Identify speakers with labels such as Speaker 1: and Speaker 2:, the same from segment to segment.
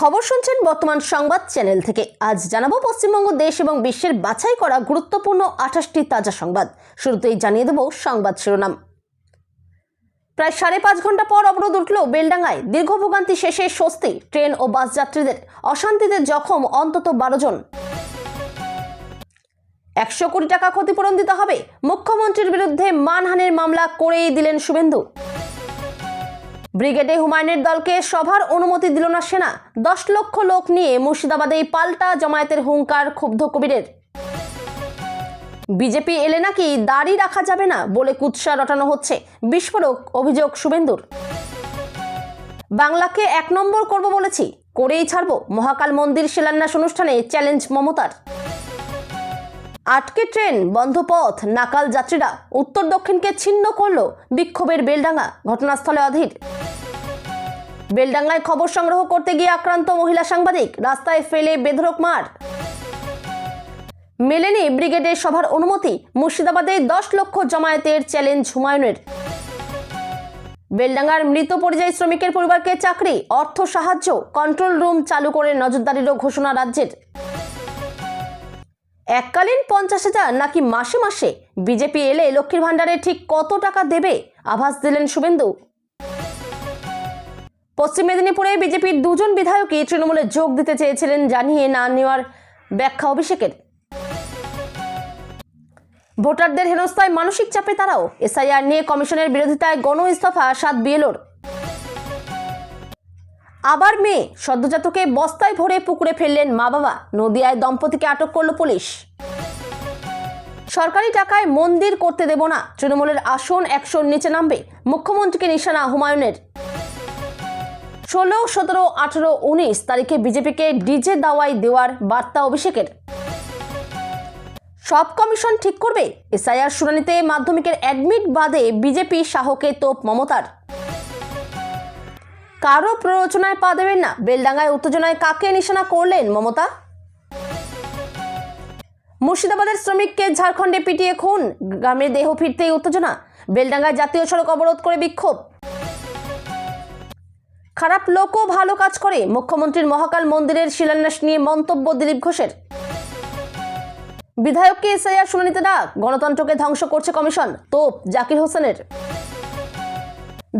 Speaker 1: খবর শুনছেন বর্তমান সংবাদ চ্যানেল থেকে। আজ জানাবো পশ্চিমবঙ্গ দেশ এবং বিশ্বের বাছাই করা গুরুত্বপূর্ণ 28টি তাজা সংবাদ। শুরুতেই জানিয়ে দেব সংবাদ শিরোনাম। প্রায় 5.5 ঘন্টা পর অবরোধ উঠল বেলডাঙ্গায়। দীর্ঘ ভোগান্তি শেষে স্বস্তি। ট্রেন ও বাস যাত্রীদের, অশান্তিতে জখম অন্তত 12 জন। 100 কোটি টাকা ক্ষতিপূরণ দিতে হবে। মুখ্যমন্ত্রীর বিরুদ্ধে মানহানির মামলা করেই দিলেন শুভেন্দু। ব্রিগেডে হুমায়ুনের দলকে সভার অনুমতি দিল না সেনা। 10 লক্ষ লোক নিয়ে মুর্শিদাবাদেই পাল্টা জমায়েতের হুঙ্কার ক্ষুব্ধ কবিরের। বিজেপি এলে নাকি দাড়ি রাখা যাবে না বলে কুৎসা রটানো হচ্ছে, বিস্ফোরক অভিযোগ শুভেন্দুর। বাংলাকে 1 নম্বর করব বলেছি, করেই ছাড়ব। মহাকাল মন্দির শিলান্যাস অনুষ্ঠানে চ্যালেঞ্জ মমতার। আটকে ট্রেন, বন্ধ পথ, নাকাল যাত্রীরা। উত্তর দক্ষিণকে ছিন্ন করল বিক্ষোভের বেলডাঙ্গা। ঘটনাস্থলে অধীর। বেলডাঙ্গায় খবর সংগ্রহ করতে গিয়ে আক্রান্ত মহিলা সাংবাদিক, রাস্তায় ফেলে বেধড়ক মার। মেলেনি ব্রিগেডের সভার অনুমতি। মুর্শিদাবাদে 10 লক্ষ জমায়েতের চ্যালেঞ্জ হুমায়ুনের। বেলডাঙ্গার মৃত পরিযায়ী শ্রমিকের পরিবারকে চাকরি, অর্থ সাহায্য, কন্ট্রোল রুম চালু করে নজরদারিরও ঘোষণা রাজ্যের। এককালীন 50,000 নাকি মাসে মাসে? বিজেপি এলে লক্ষ্মীর ভান্ডারে ঠিক কত টাকা দেবে আভাস দিলেন শুভেন্দু। পশ্চিম মেদিনীপুরে বিজেপির 2 জন বিধায়কই তৃণমূলে যোগ দিতে চেয়েছিলেন, জানিয়ে না নেওয়ার ব্যাখ্যা অভিষেকের। ভোটারদের হেনস্থায় মানসিক চাপে তারাও। এসআইআর নিয়ে কমিশনের বিরোধিতায় গণ ইস্তফা 7 বিএলওর। আবার মেয়ে, সদ্যজাতকে বস্তায় ভরে পুকুরে ফেললেন মা বাবা। নদিয়ায় দম্পতিকে আটক করল পুলিশ। সরকারি টাকায় মন্দির করতে দেব না, তৃণমূলের আসন 100-র নিচে নামবে। মুখ্যমন্ত্রীকে নিশানা হুমায়ুনের। 16, 17, 18, 19 তারিখে বিজেপিকে ডিজে দাওয়াই দেওয়ার বার্তা অভিষেকের। সব কমিশন ঠিক করবে। এসআইআর শুনানিতে মাধ্যমিকের অ্যাডমিট বাদে বিজেপি শাহকে তোপ মমতার। কারো প্ররোচনায় পা দেবেন না। বেলডাঙ্গায় উত্তেজনায় কাকে নিশানা করলেন মমতা। মুর্শিদাবাদের শ্রমিককে ঝাড়খণ্ডে পিটিয়ে খুন, গ্রামের দেহ ফিরতেই উত্তেজনা। বেলডাঙ্গায় জাতীয় সড়ক অবরোধ করে বিক্ষোভ। খারাপ লোকও ভালো কাজ করে, মুখ্যমন্ত্রীর মহাকাল মন্দিরের শিলান্যাস নিয়ে মন্তব্য দিলীপ ঘোষের। বিধায়ককে এসআইআর শুনানিতে ডাক, গণতন্ত্রকে ধ্বংস করছে কমিশন, তোপ জাকির হোসেনের।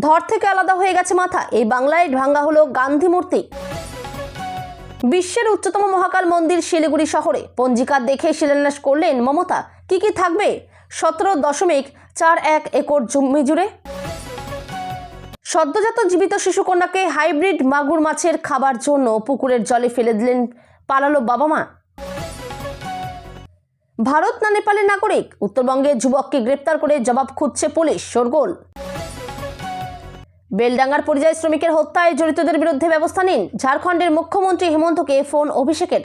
Speaker 1: ধর থেকে আলাদা হয়ে গেছে মাথা, এই বাংলায় ভাঙ্গা হলো গান্ধী মূর্তি। বিশ্বের উচ্চতম মহাকাল মন্দির শিলিগুড়ি শহরে পঞ্জিকা দেখে শিলান্যাস করলেন মমতা। কি কি থাকবে 17.41 একর জমি জুড়ে? সদ্যজাত জীবিত শিশুকন্যাকে হাইব্রিড মাগুর মাছের খাবার জন্য পুকুরের জলে ফেলে দিলেন পালালো বাবা মা। ভারত না নেপালের নাগরিক, উত্তরবঙ্গের যুবককে গ্রেপ্তার করে জবাব খুঁজছে পুলিশ। শোরগোল। বেলডাঙ্গার পরিযায়ী শ্রমিকের হত্যায় জড়িতদের বিরুদ্ধে ব্যবস্থা নিন, ঝাড়খণ্ডের মুখ্যমন্ত্রী হেমন্তকে ফোন অভিষেকের।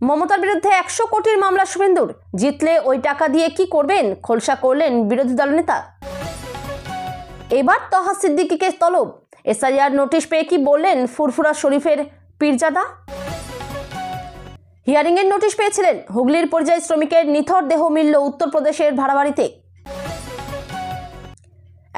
Speaker 1: মমতার বিরুদ্ধে 100 কোটির মামলা শুভেন্দুর। জিতলে ওই টাকা দিয়ে কি করবেন, খোলসা করলেন বিরোধী দলনেতা। এবার তহা সিদ্দিকীকে তলব। এসআইআর নোটিশ পেয়ে কি বললেন ফুরফুরা শরীফের পীরজাদা। হিয়ারিং এর নোটিশ পেয়েছিলেন। হুগলির পরিযায়ী শ্রমিকের নিথর দেহ মিলল উত্তরপ্রদেশের ভাড়াবাড়িতে।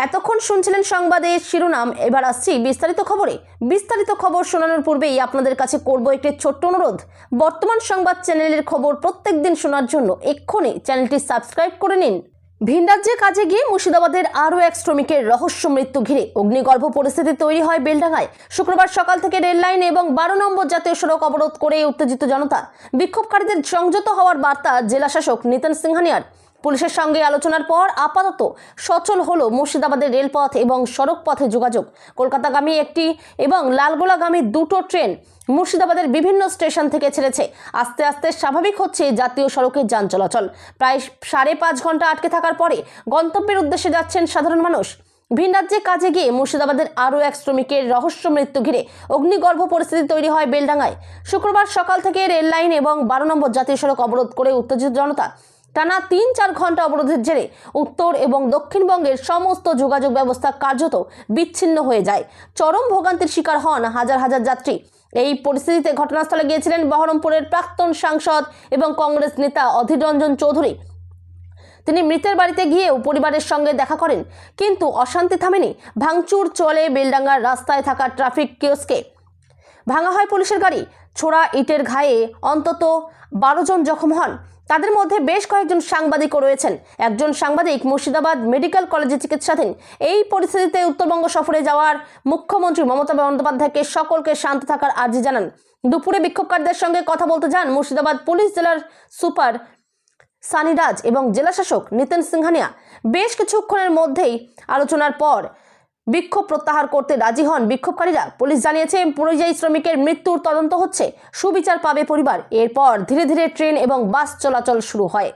Speaker 1: এতক্ষণ শুনছিলেন সংবাদের শিরোনাম, এবার আসছি বিস্তারিত খবরে। বিস্তারিত খবর শোনানোর পূর্বেই আপনাদের কাছে করব একটি ছোট্ট অনুরোধ। বর্তমান সংবাদ চ্যানেলের খবর প্রত্যেক দিন শোনার জন্য এক্ষুনি চ্যানেলটি সাবস্ক্রাইব করে নিন। ভিন রাজ্যে কাজে গিয়ে মুর্শিদাবাদের আরও এক শ্রমিকের রহস্য মৃত্যু ঘিরে অগ্নিগর্ভ পরিস্থিতি তৈরি হয় বেলডাঙ্গায়। শুক্রবার সকাল থেকে রেল লাইন এবং 12 নম্বর জাতীয় সড়ক অবরোধ করে উত্তেজিত জনতা। বিক্ষোভকারীদের সংযত হওয়ার বার্তা জেলা শাসক নিতেন সিংহানিয়ার। পুলিশের সঙ্গে আলোচনার পর আপাতত সচল হলো মুর্শিদাবাদের রেলপথ এবং সড়ক পথে যোগাযোগ। কলকাতাগামী একটি এবং লালগোলাগামী 2টো ট্রেন মুর্শিদাবাদের বিভিন্ন স্টেশন থেকে ছেড়েছে। আস্তে আস্তে স্বাভাবিক হচ্ছে জাতীয় সড়কের যান চলাচল। প্রায় 5.5 ঘন্টা আটকে থাকার পরে গন্তব্যের উদ্দেশ্যে যাচ্ছেন সাধারণ মানুষ। ভিন রাজ্যে কাজে গিয়ে মুর্শিদাবাদের আরও এক শ্রমিকের রহস্য মৃত্যু ঘিরে অগ্নিগর্ভ পরিস্থিতি তৈরি হয় বেলডাঙ্গায়। শুক্রবার সকাল থেকে রেল লাইন এবং 12 নম্বর জাতীয় সড়ক অবরোধ করে উত্তেজিত জনতা। টানা 3-4 ঘন্টা অবরোধের জেরে উত্তর এবং দক্ষিণবঙ্গের সমস্ত যোগাযোগ ব্যবস্থা কার্যত বিচ্ছিন্ন হয়ে যায়। চরম ভোগান্তির শিকার হন হাজার হাজার যাত্রী। এই পরিস্থিতিতে ঘটনাস্থলে গিয়েছিলেন বহরমপুরের প্রাক্তন সাংসদ এবং কংগ্রেস নেতা অধীর রঞ্জন চৌধুরী। তিনি মৃতের বাড়িতে গিয়েও পরিবারের সঙ্গে দেখা করেন, কিন্তু অশান্তি থামেনি। ভাঙচুর চলে বেলডাঙ্গার রাস্তায় থাকা ট্রাফিক কিওস্কে। ভাঙা হয় পুলিশের গাড়ি, ছোড়া ইটের ঘায়ে অন্তত 12 জন জখম হন। তাদের মধ্যে বেশ কয়েকজন সাংবাদিকও রয়েছেন। একজন সাংবাদিক মুর্শিদাবাদ মেডিকেল কলেজে চিকিৎসাধীন। এই পরিস্থিতিতে উত্তরবঙ্গ সফরে যাওয়ার মুখ্যমন্ত্রী মমতা বন্দ্যোপাধ্যায়কে সকলকে শান্ত থাকার আর্জি জানান। দুপুরে বিক্ষোভকারীদের সঙ্গে কথা বলতে যান মুর্শিদাবাদ পুলিশ জেলার সুপার সানি রাজ এবং জেলাশাসক নিতিন সিংহানিয়া। বেশ কিছুক্ষণের মধ্যেই আলোচনার পর বিক্ষোভ প্রত্যাহার করতে রাজি হন বিক্ষোভকারীরা। পুলিশ জানিয়েছে পরিযায়ী শ্রমিকের মৃত্যুর তদন্ত হচ্ছে, সুবিচার পাবে পরিবার। এরপর ধীরে ধীরে ট্রেন এবং বাস চলাচল শুরু হয়।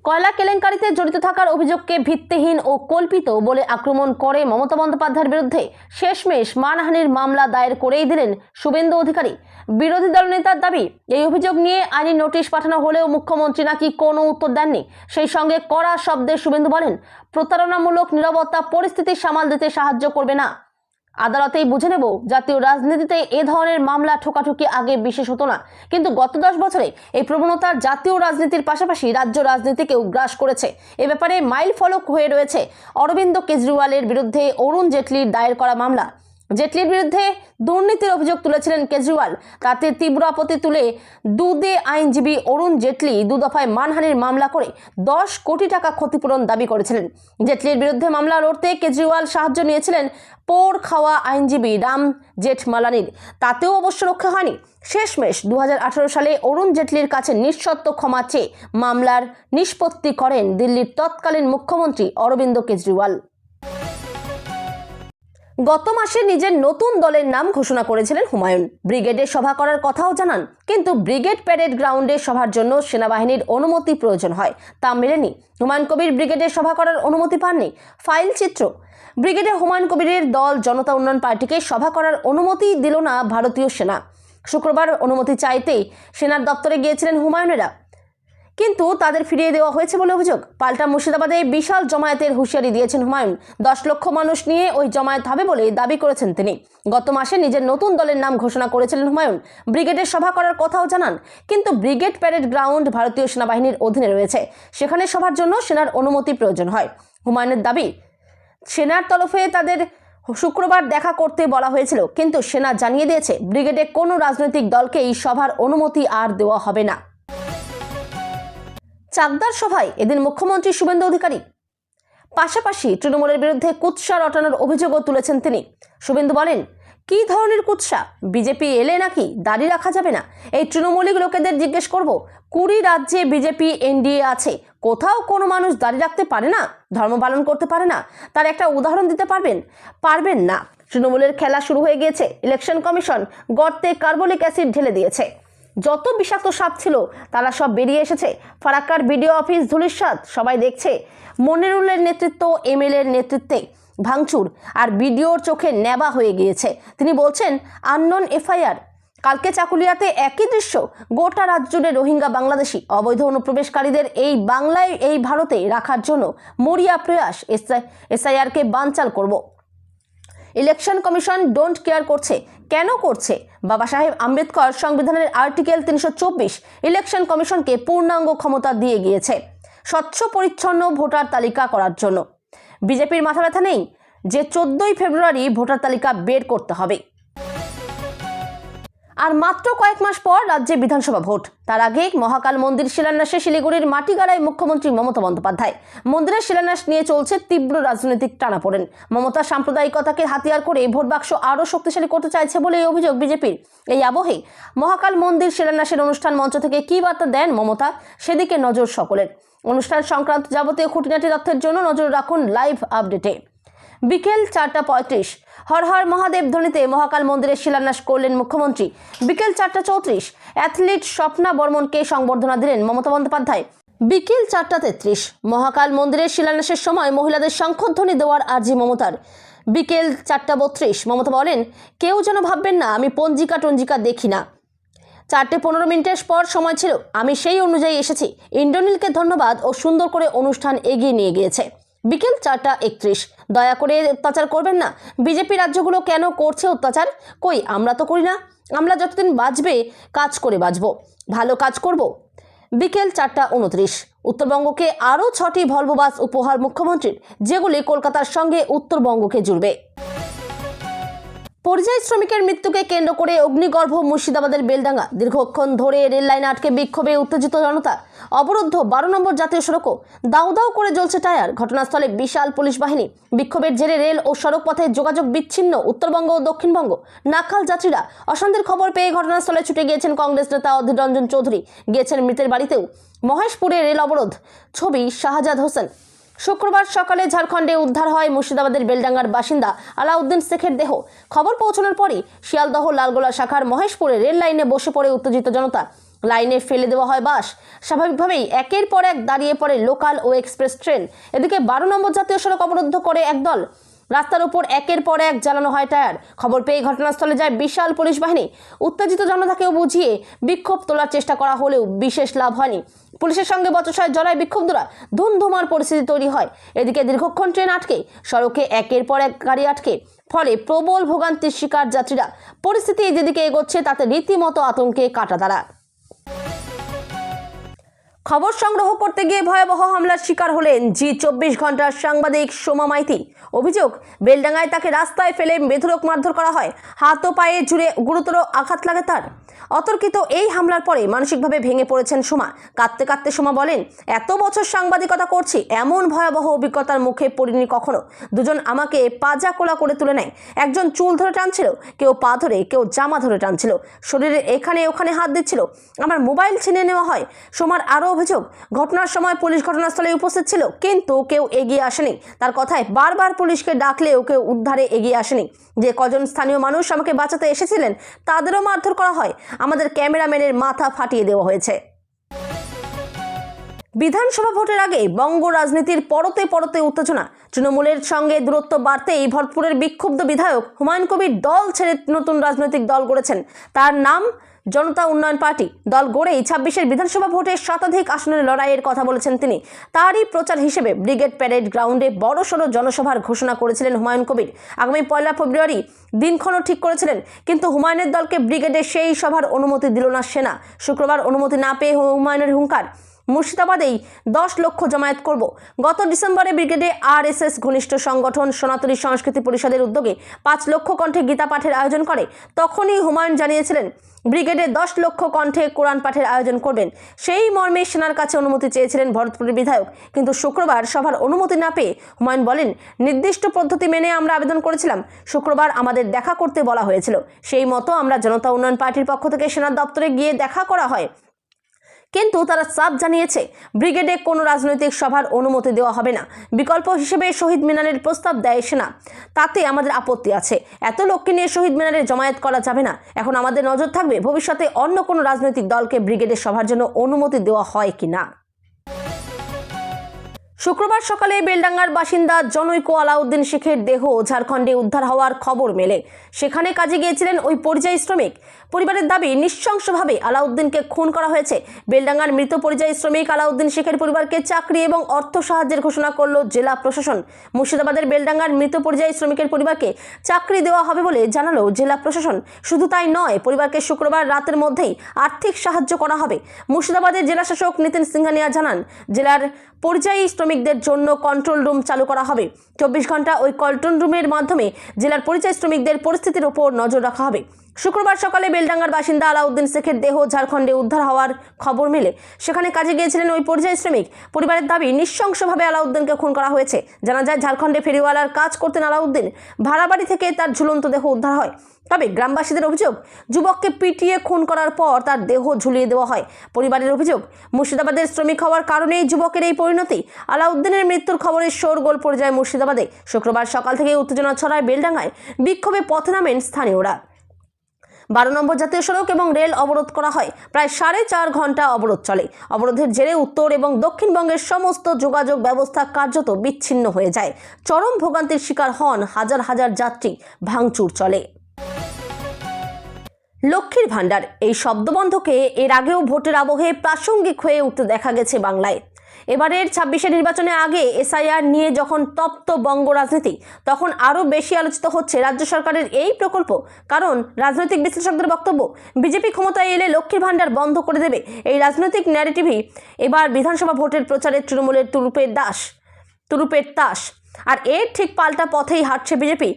Speaker 1: কয়লা কেলেঙ্কারিতে জড়িত থাকার অভিযোগকে ভিত্তিহীন ও কল্পিত বলে আক্রমণ করে মমতা বন্দ্যোপাধ্যায়ের বিরুদ্ধে শেষমেশ মানহানির মামলা দায়ের করেই দিলেন শুভেন্দু অধিকারী। বিরোধী দলনেতার দাবি, এই অভিযোগ নিয়ে আইনি নোটিশ পাঠানো হলেও মুখ্যমন্ত্রী নাকি কোনো উত্তর দেননি। সেই সঙ্গে কড়া শব্দে শুভেন্দু বলেন, প্রতারণামূলক নীরবতা পরিস্থিতি সামাল দিতে সাহায্য করবে না। আদালতেই বুঝে নেব। জাতীয় রাজনীতিতে এ ধরনের মামলা ঠোকাঠুকি আগে বিশেষ হতো না, কিন্তু গত 10 বছরে এই প্রবণতা জাতীয় রাজনীতির পাশাপাশি রাজ্য রাজনীতিকেও গ্রাস করেছে। এ ব্যাপারে মাইল ফলক হয়ে রয়েছে অরবিন্দ কেজরিওয়ালের বিরুদ্ধে অরুণ জেটলির দায়ের করা মামলা। জেটলির বিরুদ্ধে দুর্নীতির অভিযোগ তুলেছিলেন কেজরিওয়াল। তাতে তীব্র আপত্তি তুলে দুদে আইনজীবী অরুণ জেটলি 2 দফায় মানহানির মামলা করে 10 কোটি টাকা ক্ষতিপূরণ দাবি করেছিলেন। জেটলির বিরুদ্ধে মামলা লড়তে কেজরিওয়াল সাহায্য নিয়েছিলেন পোড় খাওয়া আইনজীবী রাম জেঠমালানির। তাতেও অবশ্য রক্ষা হয়নি। শেষমেশ 2018 সালে অরুণ জেটলির কাছে নিঃশর্ত ক্ষমা চেয়ে মামলার নিষ্পত্তি করেন দিল্লির তৎকালীন মুখ্যমন্ত্রী অরবিন্দ কেজরিওয়াল। গত মাসে নিজের নতুন দলের নাম ঘোষণা করেছিলেন হুমায়ুন। ব্রিগেডে সভা করার কথাও জানান, কিন্তু ব্রিগেড প্যারেড গ্রাউন্ডে সভার জন্য সেনাবাহিনীর অনুমতি প্রয়োজন হয়, তা মেলেনি। হুমায়ুন কবির ব্রিগেডে সভা করার অনুমতি পাননি। ফাইল চিত্র, ব্রিগেডে হুমায়ুন কবিরের দল জনতা উন্নয়ন পার্টিকে সভা করার অনুমতি দিল না ভারতীয় সেনা। শুক্রবার অনুমতি চাইতেই সেনার দপ্তরে গিয়েছিলেন হুমায়ুনেরা, কিন্তু তাদের ফিরিয়ে দেওয়া হয়েছে বলে অভিযোগ। পাল্টা মুর্শিদাবাদে বিশাল জমায়েতের হুঁশিয়ারি দিয়েছেন হুমায়ুন। 10 লক্ষ মানুষ নিয়ে ওই জমায়েত হবে বলে দাবি করেছেন তিনি। গত মাসে নিজের নতুন দলের নাম ঘোষণা করেছিলেন হুমায়ুন। ব্রিগেডের সভা করার কথাও জানান, কিন্তু ব্রিগেড প্যারেড গ্রাউন্ড ভারতীয় সেনাবাহিনীর অধীনে রয়েছে। সেখানে সভার জন্য সেনার অনুমতি প্রয়োজন হয়। হুমায়ুনের দাবি, সেনার তরফে তাদের শুক্রবার দেখা করতে বলা হয়েছিল, কিন্তু সেনা জানিয়ে দিয়েছে ব্রিগেডে কোনো রাজনৈতিক দলকে এই সভার অনুমতি আর দেওয়া হবে না। চাকদার সভায় এদিন মুখ্যমন্ত্রী শুভেন্দু অধিকারী। পাশাপাশি তৃণমূলের বিরুদ্ধে কুৎসা রটানোর অভিযোগও তুলেছেন তিনি। শুভেন্দু বলেন, কি ধরনের কুৎসা? বিজেপি এলে নাকি দাড়ি রাখা যাবে না? এই তৃণমূলিক লোকেদের জিজ্ঞেস করব, 20 রাজ্যে বিজেপি এনডিএ আছে, কোথাও কোনো মানুষ দাড়ি রাখতে পারে না, ধর্ম পালন করতে পারে না? তার একটা উদাহরণ দিতে পারবেন? পারবেন না। তৃণমূলের খেলা শুরু হয়ে গিয়েছে। ইলেকশন কমিশন গর্তে কার্বলিক অ্যাসিড ঢেলে দিয়েছে। যত বিষাক্ত সাপ ছিল তারা সব বেরিয়ে এসেছে। ফারাক্কার বিডিও অফিস ধুলিস্বাদ সবাই দেখছে। মনিরুলের নেতৃত্ব, এমএলএর নেতৃত্বে ভাঙচুর, আর বিডিওর চোখে নেবা হয়ে গিয়েছে। তিনি বলছেন আননোন এফআইআর। কালকে চাকুলিয়াতে একই দৃশ্য। গোটা রাজ্য জুড়ে রোহিঙ্গা বাংলাদেশি অবৈধ অনুপ্রবেশকারীদের এই বাংলায় এই ভারতে রাখার জন্য মরিয়া প্রয়াস। এসআইআরকে বানচাল করব। ইলেকশন কমিশন ডোন্ট কেয়ার করছে। কেন করছে? বাবা সাহেব আম্বেদকর সংবিধানের আর্টিকেল 324 ইলেকশন কমিশনকে পূর্ণাঙ্গ ক্ষমতা দিয়ে গিয়েছে স্বচ্ছ পরিচ্ছন্ন ভোটার তালিকা করার জন্য। বিজেপির মাথা ব্যথা নেই যে 14ই ফেব্রুয়ারি ভোটার তালিকা বের করতে হবে। আর মাত্র কয়েক মাস পর রাজ্যে বিধানসভা ভোট। তার আগে মহাকাল মন্দির শিলান্যাসে শিলিগুড়ির মাটিগাড়ায় মুখ্যমন্ত্রী মমতা বন্দ্যোপাধ্যায়। মন্দিরের শিলান্যাস নিয়ে চলছে তীব্র রাজনৈতিক টানাপোড়েন। মমতা সাম্প্রদায়িকতাকে হাতিয়ার করে ভোট বাক্স আরও শক্তিশালী করতে চাইছে বলে এই অভিযোগ বিজেপির। এই আবহে মহাকাল মন্দির শিলান্যাসের অনুষ্ঠান মঞ্চ থেকে কী বার্তা দেন মমতা, সেদিকে নজর সকলের। অনুষ্ঠান সংক্রান্ত যাবতীয় খুঁটিনাটি তথ্যের জন্য নজর রাখুন লাইভ আপডেটে। বিকেল 4:35 হর হর মহাদেব ধ্বনিতে মহাকাল মন্দিরের শিলান্যাস করলেন মুখ্যমন্ত্রী। বিকেল 4:34 অ্যাথলিট স্বপ্না বর্মনকে সংবর্ধনা দিলেন মমতা বন্দ্যোপাধ্যায়। বিকেল 4:33 মহাকাল মন্দিরের শিলান্যাসের সময় মহিলাদের শঙ্খধ্বনি দেওয়ার আর্জি মমতার। বিকেল 4:32 মমতা বলেন, কেউ যেন ভাববেন না আমি পঞ্জিকা টঞ্জিকা দেখি না। 4:15 পর সময় ছিল, আমি সেই অনুযায়ী এসেছি। ইন্দ্রনীলকে ধন্যবাদ ও সুন্দর করে অনুষ্ঠান এগিয়ে নিয়ে গিয়েছে। বিকেল 4:31 দয়া করে অত্যাচার করবেন না। বিজেপি রাজ্যগুলো কেন করছে অত্যাচার? কই, আমরা তো করি না। আমরা যতদিন বাঁচবে কাজ করে বাঁচব, ভালো কাজ করব। বিকেল 4:29 উত্তরবঙ্গকে আরও 6টি ভলভো বাস উপহার মুখ্যমন্ত্রীর, যেগুলি কলকাতার সঙ্গে উত্তরবঙ্গকে জুড়বে। পরিযায়ী শ্রমিকের মৃত্যুকে কেন্দ্র করে অগ্নিগর্ভ মুর্শিদাবাদের বেলডাঙ্গা। দীর্ঘক্ষণ ধরে রেল লাইনে আটকে বিক্ষোভে উত্তেজিত জনতা। অবরুদ্ধ 12 নম্বর জাতীয় সড়কও, দাউ দাউ করে জ্বলছে টায়ার। ঘটনাস্থলে বিশাল পুলিশ বাহিনী। বিক্ষোভের জেরে রেল ও সড়ক পথে যোগাযোগ বিচ্ছিন্ন। উত্তরবঙ্গ ও দক্ষিণবঙ্গ। নাকাল যাত্রীরা। অশান্তির খবর পেয়ে ঘটনাস্থলে ছুটে গিয়েছেন কংগ্রেস নেতা অধীর রঞ্জন চৌধুরী। গিয়েছেন মৃতের বাড়িতেও। মহেশপুরে রেল অবরোধ। ছবি শাহজাদ হোসেন। শুক্রবার সকালে ঝাড়খণ্ডে উদ্ধার হয় মুর্শিদাবাদের বেলডাঙ্গার বাসিন্দা আলাউদ্দিন শেখের দেহ। খবর পৌঁছানোর পরই শিয়ালদহ লালগোলা শাখার মহেশপুরে রেল লাইনে বসে পড়ে উত্তেজিত জনতা। লাইনে ফেলে দেওয়া হয় বাস। স্বাভাবিকভাবেই একের পর এক দাঁড়িয়ে পড়ে লোকাল ও এক্সপ্রেস ট্রেন। এদিকে 12 নম্বর জাতীয় সড়ক অবরুদ্ধ করে একদল। রাস্তার উপর একের পর এক জ্বালানো হয় টায়ার। খবর পেয়ে ঘটনাস্থলে যায় বিশাল পুলিশ বাহিনী। উত্তেজিত জনতাকেও বুঝিয়ে বিক্ষোভ তোলার চেষ্টা করা হলেও বিশেষ লাভ হয়নি। পুলিশের সঙ্গে বচসায় জড়ায় বিক্ষোভীরা। ধুমধুমার পরিস্থিতি তৈরি হয়। এদিকে দীর্ঘক্ষণ ট্রেন আটকে, সড়কে একের পর এক গাড়ি আটকে, ফলে প্রবল ভোগান্তির শিকার যাত্রীরা। পরিস্থিতি যেদিকে এগোচ্ছে তাতে রীতিমতো আতঙ্কে কাটাতাড়া। খবর সংগ্রহ করতে গিয়ে ভয়াবহ হামলার শিকার হলেন জি24 ঘন্টার সাংবাদিক সোমা মাইতি। অভিযোগ, বেলডাঙ্গায় তাকে রাস্তায় ফেলে বেধড়ক মারধর করা হয়। হাত ও পায়ে জুড়ে গুরুতর আঘাত লাগে তার। অতর্কিত এই হামলার পরে মানসিকভাবে ভেঙে পড়েছেন সোমা। কাঁদতে কাঁদতে সোমা বলেন, এত বছর সাংবাদিকতা করছি, এমন ভয়াবহ অভিজ্ঞতার মুখে পড়িনি কখনো। দুজন আমাকে পাজা কোলা করে তুলে নেয়। একজন চুল ধরে টানছিল, কেউ পা ধরে, কেউ জামা ধরে টানছিল, শরীরের এখানে ওখানে হাত দিচ্ছিল। আমার মোবাইল ছিনে নেওয়া হয়। সোমার আরও অভিযোগ, ঘটনার সময় পুলিশ ঘটনাস্থলে উপস্থিত ছিল, কিন্তু কেউ এগিয়ে আসেনি। তার কথায় বারবার পুলিশকে ডাকলেও কেউ উদ্ধারে এগিয়ে আসেনি। যে কজন স্থানীয় মানুষ আমাকে বাঁচাতে এসেছিলেন তাদেরও মারধর করা হয়। আমাদের ক্যামেরাম্যানের মাথা ফাটিয়ে দেওয়া হয়েছে। বিধানসভা ভোটের আগে বঙ্গ রাজনীতির পরতে পরতে উত্তেজনা। তৃণমূলের সঙ্গে দূরত্ব বাড়তেই ভরতপুরের বিক্ষুব্ধ বিধায়ক হুমায়ুন কবির দল ছেড়ে নতুন রাজনৈতিক দল গড়েছেন। তার নাম জনতা উন্নয়ন পার্টি। দল গড়েই 26-এর বিধানসভা ভোটে শতাধিক আসনের লড়াইয়ের কথা বলেছেন তিনি। তারই প্রচার হিসেবে ব্রিগেড প্যারেড গ্রাউন্ডে বড়সড় জনসভার ঘোষণা করেছিলেন হুমায়ুন কবির। আগামী 1 ফেব্রুয়ারি দিনক্ষণও ঠিক করেছিলেন, কিন্তু হুমায়ুনের দলকে ব্রিগেডে সেই সভার অনুমতি দিল না সেনা। শুক্রবার অনুমতি না পেয়ে হুমায়ুনের হুঙ্কার, মুর্শিদাবাদেই 10 লক্ষ জমায়েত করব। গত ডিসেম্বরে ব্রিগেডে আরএসএস ঘনিষ্ঠ সংগঠন সনাতনী সংস্কৃতি পরিষদের উদ্যোগে 5 লক্ষ কণ্ঠে গীতা পাঠের আয়োজন করে। তখনই হুমায়ুন জানিয়েছিলেন ব্রিগেডে 10 লক্ষ কণ্ঠে কোরআন পাঠের আয়োজন করবেন। সেই মর্মে সেনার কাছে অনুমতি চেয়েছিলেন ভরতপুরের বিধায়ক, কিন্তু শুক্রবার সভার অনুমতি না পেয়ে হুমায়ুন বলেন, নির্দিষ্ট পদ্ধতি মেনে আমরা আবেদন করেছিলাম। শুক্রবার আমাদের দেখা করতে বলা হয়েছিল, সেই মতো আমরা জনতা উন্নয়ন পার্টির পক্ষ থেকে সেনার দপ্তরে গিয়ে দেখা করা হয়, কিন্তু তারা সাফ জানিয়েছে ব্রিগেডে কোনো রাজনৈতিক সভার অনুমতি দেওয়া হবে না। বিকল্প হিসেবে শহীদ মিনারের প্রস্তাব দেয় সেনা, তাতে আমাদের আপত্তি আছে। এত লোককে নিয়ে শহীদ মিনারে জমায়েত করা যাবে না। এখন আমাদের নজর থাকবে ভবিষ্যতে অন্য কোনো রাজনৈতিক দলকে ব্রিগেডের সভার জন্য অনুমতি দেওয়া হয় কিনা। শুক্রবার সকালে বেলডাঙ্গার বাসিন্দা জনৈক আলাউদ্দিন শেখের দেহ ঝাড়খণ্ডে উদ্ধার হওয়ার খবর মেলে। সেখানে কাজে গিয়েছিলেন ওই পরিযায়ী শ্রমিক। পরিবারের দাবি, নৃশংসভাবে আলাউদ্দিনকে খুন করা হয়েছে। বেলডাঙ্গার মৃত পরিযায়ী শ্রমিক আলাউদ্দিন শেখের পরিবারকে চাকরি এবং অর্থ সাহায্যের ঘোষণা করল জেলা প্রশাসন। মুর্শিদাবাদের বেলডাঙ্গার মৃত পরিযায়ী শ্রমিকের পরিবারকে চাকরি দেওয়া হবে বলে জানালো জেলা প্রশাসন। শুধু তাই নয়, পরিবারকে শুক্রবার রাতের মধ্যেই আর্থিক সাহায্য করা হবে। মুর্শিদাবাদের জেলা শাসক নিতিন সিংহানিয়া জানান, জেলার পরিযায়ী শ্রমিকদের জন্য কন্ট্রোল রুম চালু করা হবে। 24 ঘন্টা ওই কন্ট্রোল রুমের মাধ্যমে জেলার পরিযায়ী শ্রমিকদের পরিস্থিতির ওপর নজর রাখা হবে। শুক্রবার সকালে বেলডাঙ্গার বাসিন্দা আলাউদ্দিন শেখের দেহ ঝাড়খণ্ডে উদ্ধার হওয়ার খবর মেলে। সেখানে কাজে গিয়েছিলেন ওই পরিযায়ী শ্রমিক। পরিবারের দাবি, নৃশংসভাবে আলাউদ্দিনকে খুন করা হয়েছে। জানা যায়, ঝাড়খণ্ডে ফেরিওয়ালার কাজ করতেন আলাউদ্দিন। ভাড়া বাড়ি থেকে তার ঝুলন্ত দেহ উদ্ধার হয়। তবে গ্রামবাসীদের অভিযোগ, যুবককে পিটিয়ে খুন করার পর তার দেহ ঝুলিয়ে দেওয়া হয়। পরিবারের অভিযোগ, মুর্শিদাবাদের শ্রমিক হওয়ার কারণেই যুবকের এই পরিণতি। আলাউদ্দিনের মৃত্যুর খবরে শোরগোল পড়ে যায় মুর্শিদাবাদে। শুক্রবার সকাল থেকে উত্তেজনা ছড়ায় বেলডাঙ্গায়। বিক্ষোভে পথে নামেন স্থানীয়রা। 12 নম্বর জাতীয় সড়ক এবং রেল অবরোধ করা হয়। প্রায় 4.5 ঘন্টা অবরোধ চলে। অবরোধের জেরে উত্তর এবং দক্ষিণবঙ্গের সমস্ত যোগাযোগ ব্যবস্থা কার্যত বিচ্ছিন্ন হয়ে যায়। চরম ভোগান্তির শিকার হন হাজার হাজার যাত্রী। ভাঙচুর চলে। লক্ষ্মীর ভাণ্ডার, এই শব্দবন্ধকে এর আগেও ভোটের আবহে প্রাসঙ্গিক হয়ে উঠতে দেখা গেছে বাংলায়। এবারের 26-এর নির্বাচনের আগে এসআইআর নিয়ে যখন তপ্ত বঙ্গ রাজনীতি, তখন আরও বেশি আলোচিত হচ্ছে রাজ্য সরকারের এই প্রকল্প। কারণ রাজনৈতিক বিশ্লেষকদের বক্তব্য, বিজেপি ক্ষমতায় এলে লক্ষ্মীর ভাণ্ডার বন্ধ করে দেবে। এই রাজনৈতিক ন্যারেটিভই এবার বিধানসভা ভোটের প্রচারে তৃণমূলের তুরুপের তাস। আর এর ঠিক পাল্টা পথেই হাঁটছে বিজেপি।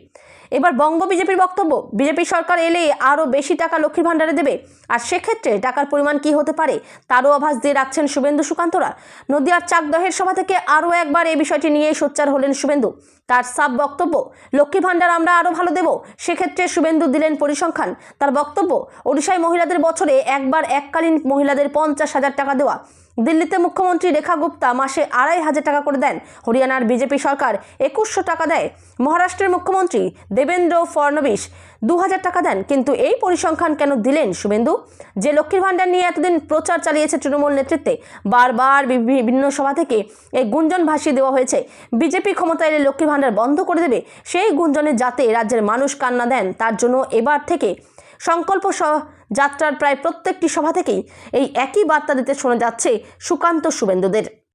Speaker 1: এবার বঙ্গ বিজেপির বক্তব্য, বিজেপি সরকার এলে আরও বেশি টাকা লক্ষ্মীর ভাণ্ডারে দেবে, আর সেক্ষেত্রে টাকার পরিমাণ কি হতে পারে তারও আভাস দিয়ে রাখছেন শুভেন্দু সুকান্তরা। নদিয়ার চাকদহের সভা থেকে আরও একবার এই বিষয়টি নিয়েই সোচ্চার হলেন শুভেন্দু। তার সাব বক্তব্য, লক্ষ্মী ভাণ্ডার আমরা আরও ভালো দেব, সেক্ষেত্রে শুভেন্দু দিলেন পরিসংখ্যান। তার বক্তব্য, ওড়িশায় মহিলাদের বছরে একবার এককালীন মহিলাদের 50,000 টাকা দেওয়া। দিল্লিতে মুখ্যমন্ত্রী রেখা গুপ্তা মাসে 2,500 টাকা করে দেন। হরিয়ানার বিজেপি সরকার 2,100 টাকা দেয়। মহারাষ্ট্রের মুখ্যমন্ত্রী দেবেন্দ্র ফডনবিস 2,000 টাকা দেন। কিন্তু এই পরিসংখ্যান কেন দিলেন শুভেন্দু? যে লক্ষ্মীর ভাণ্ডার নিয়ে এতদিন প্রচার চালিয়েছে তৃণমূল নেতৃত্বে, বারবার বিভিন্ন সভা থেকে এই গুঞ্জন ভাসিয়ে দেওয়া হয়েছে বিজেপি ক্ষমতা এলে লক্ষ্মীর ভাণ্ডার বন্ধ করে দেবে। সেই গুঞ্জনে যাতে রাজ্যের মানুষ কান্না দেন, তার জন্য এবার থেকে সংকল্প যাত্রার প্রায় প্রত্যেকটি সভা থেকেই এই একই বার্তা দিতে শোনা যাচ্ছে সুকান্ত শুভেন্দুদের।